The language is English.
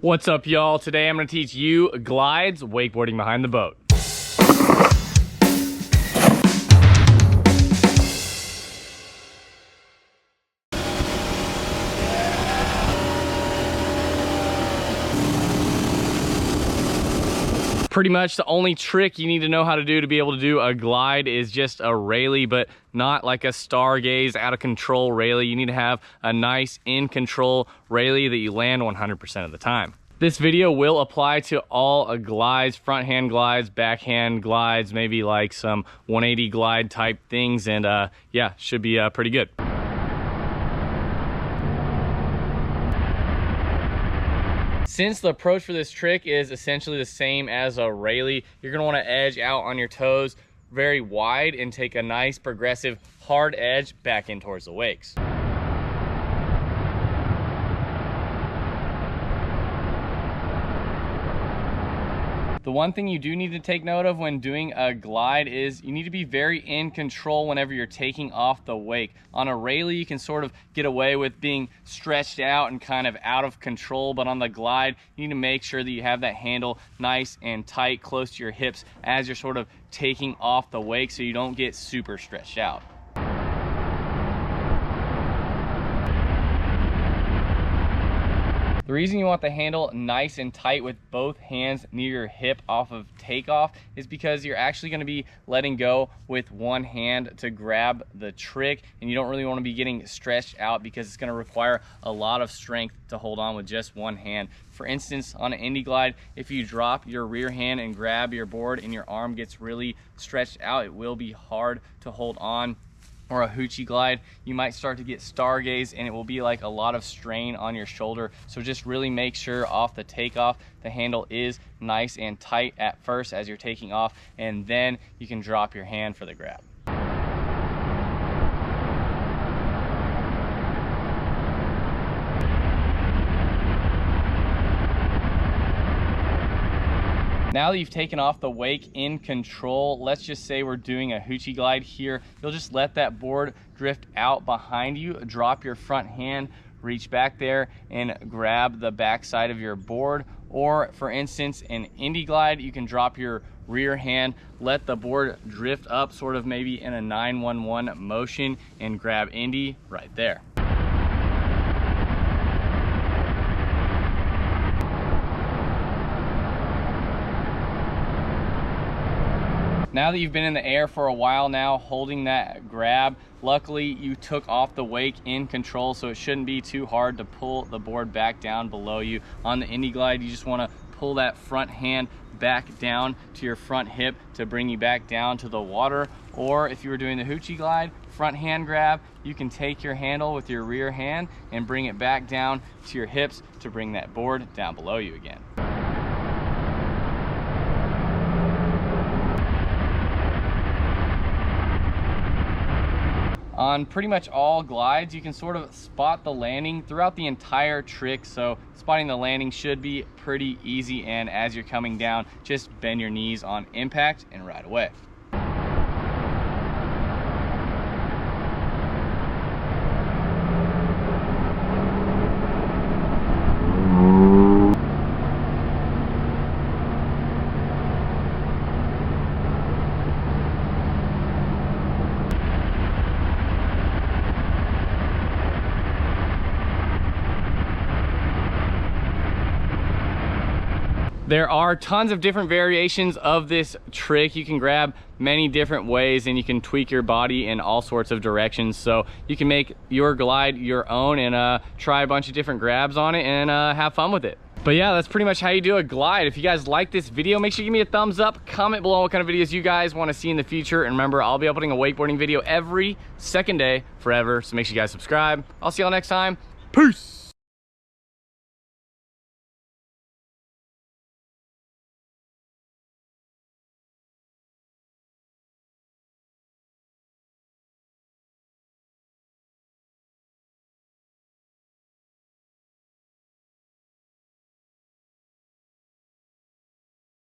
What's up, y'all? Today I'm going to teach you glides, wakeboarding behind the boat. Pretty much the only trick you need to know how to do to be able to do a glide is just a railie, but not like a stargaze out of control railie. You need to have a nice in control railie that you land 100% of the time. This video will apply to all glides, front hand glides, backhand glides, maybe like some 180 glide type things, and yeah, should be pretty good. Since the approach for this trick is essentially the same as a railie, you're going to want to edge out on your toes very wide and take a nice progressive hard edge back in towards the wakes. The one thing you do need to take note of when doing a glide is you need to be very in control whenever you're taking off the wake. On a railie, you can sort of get away with being stretched out and kind of out of control, but on the glide, you need to make sure that you have that handle nice and tight, close to your hips as you're sort of taking off the wake so you don't get super stretched out. The reason you want the handle nice and tight with both hands near your hip off of takeoff is because you're actually going to be letting go with one hand to grab the trick, and you don't really want to be getting stretched out because it's going to require a lot of strength to hold on with just one hand. For instance, on an indy glide, if you drop your rear hand and grab your board and your arm gets really stretched out, it will be hard to hold on. Or a hoochie glide, you might start to get stargaze and it will be like a lot of strain on your shoulder. So just really make sure off the takeoff, the handle is nice and tight at first as you're taking off, and then you can drop your hand for the grab. Now that you've taken off the wake in control, let's just say we're doing a hoochie glide here. You'll just let that board drift out behind you, drop your front hand, reach back there and grab the back side of your board. Or for instance, in indy glide, you can drop your rear hand, let the board drift up sort of maybe in a 911 motion and grab indy right there. Now that you've been in the air for a while now, holding that grab, luckily you took off the wake in control, so it shouldn't be too hard to pull the board back down below you. On the indy glide, you just want to pull that front hand back down to your front hip to bring you back down to the water. Or if you were doing the hoochie glide, front hand grab, you can take your handle with your rear hand and bring it back down to your hips to bring that board down below you again. On pretty much all glides, you can sort of spot the landing throughout the entire trick, so spotting the landing should be pretty easy, and as you're coming down, just bend your knees on impact and ride away. There are tons of different variations of this trick. You can grab many different ways and you can tweak your body in all sorts of directions. So you can make your glide your own and try a bunch of different grabs on it and have fun with it. But yeah, that's pretty much how you do a glide. If you guys like this video, make sure you give me a thumbs up. Comment below what kind of videos you guys want to see in the future. And remember, I'll be uploading a wakeboarding video every second day forever. So make sure you guys subscribe. I'll see y'all next time. Peace.